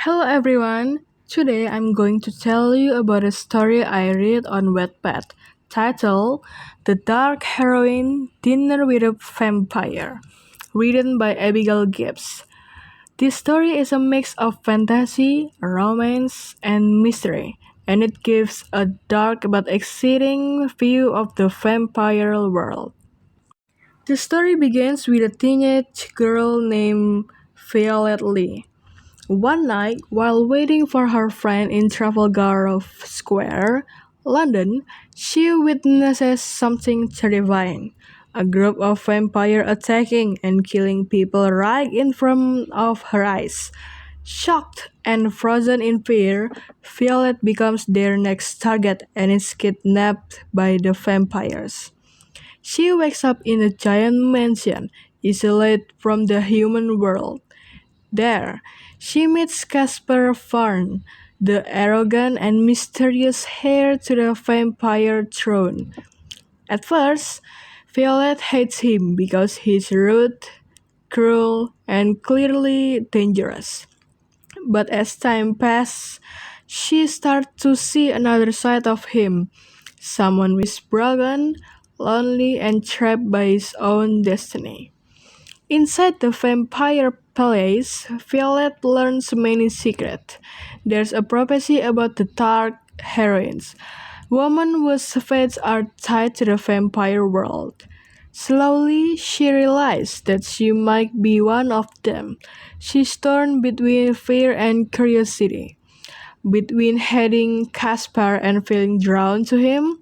Hello everyone. Today I'm going to tell you about a story I read on Wattpad titled The Dark Heroine Dinner with a Vampire, written by Abigail Gibbs. This story is a mix of fantasy, romance, and mystery, and it gives a dark but exciting view of the vampire world. The story begins with a teenage girl named Violet Lee. One night, while waiting for her friend in Trafalgar Square, London, she witnesses something terrifying. A group of vampires attacking and killing people right in front of her eyes. Shocked and frozen in fear, Violet becomes their next target and is kidnapped by the vampires. She wakes up in a giant mansion, isolated from the human world. There, she meets Caspar Farn, the arrogant and mysterious heir to the vampire throne. At first, Violet hates him because he's rude, cruel, and clearly dangerous. But as time passes, she starts to see another side of him, someone who is broken, lonely, and trapped by his own destiny. Inside the vampire palace, Violet learns many secrets. There's a prophecy about the dark heroines, women whose fates are tied to the vampire world. Slowly, she realizes that she might be one of them. She's torn between fear and curiosity, between hating Caspar and feeling drawn to him.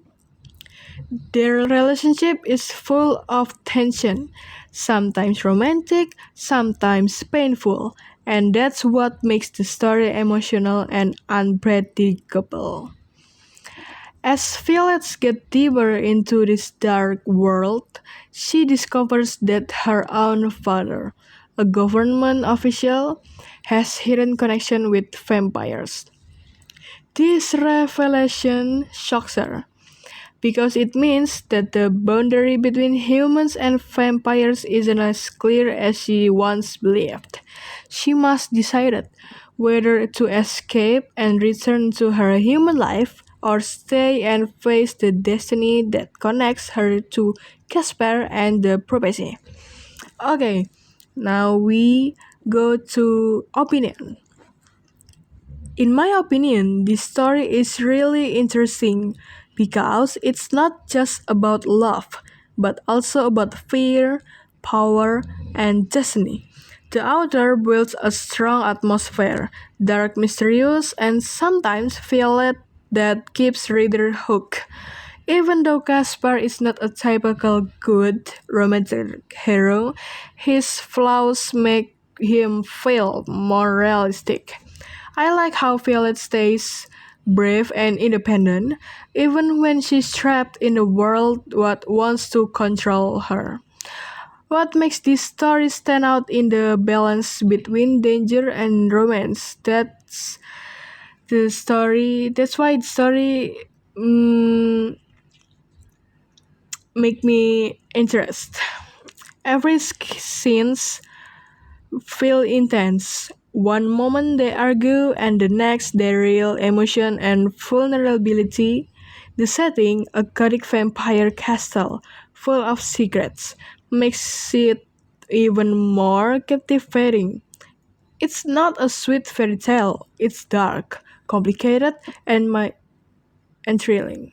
Their relationship is full of tension, sometimes romantic, sometimes painful, and that's what makes the story emotional and unpredictable. As Violet gets deeper into this dark world, she discovers that her own father, a government official, has hidden connection with vampires. This revelation shocks her because it means that the boundary between humans and vampires isn't as clear as she once believed. She must decide whether to escape and return to her human life or stay and face the destiny that connects her to Casper and the prophecy. Okay, now we go to opinion. In my opinion, this story is really interesting because it's not just about love, but also about fear, power, and destiny. The author builds a strong atmosphere, dark, mysterious, and sometimes violent that keeps reader hooked. Even though Caspar is not a typical good romantic hero, his flaws make him feel more realistic. I like how Violet stays brave and independent, even when she's trapped in a world that wants to control her. What makes this story stand out in the balance between danger and romance? That's why the story make me interest. Every scenes feel intense. One moment they argue, and the next they reveal emotion and vulnerability. The setting, a gothic vampire castle full of secrets, makes it even more captivating. It's not a sweet fairy tale, it's dark, complicated, and thrilling.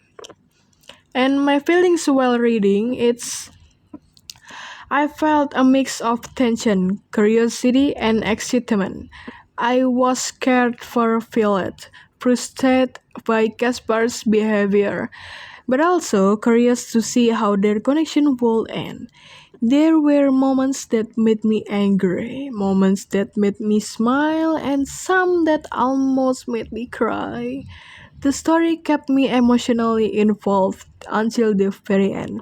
And my feelings while reading, I felt a mix of tension, curiosity, and excitement. I was scared for Violet, frustrated by Caspar's behavior, but also curious to see how their connection would end. There were moments that made me angry, moments that made me smile, and some that almost made me cry. The story kept me emotionally involved until the very end.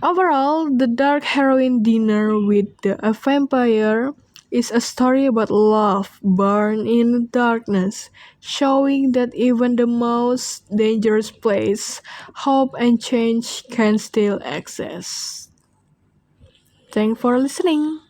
Overall, The Dark Heroine Dinner with a Vampire is a story about love born in darkness, showing that even the most dangerous place, hope and change can still exist. Thanks for listening.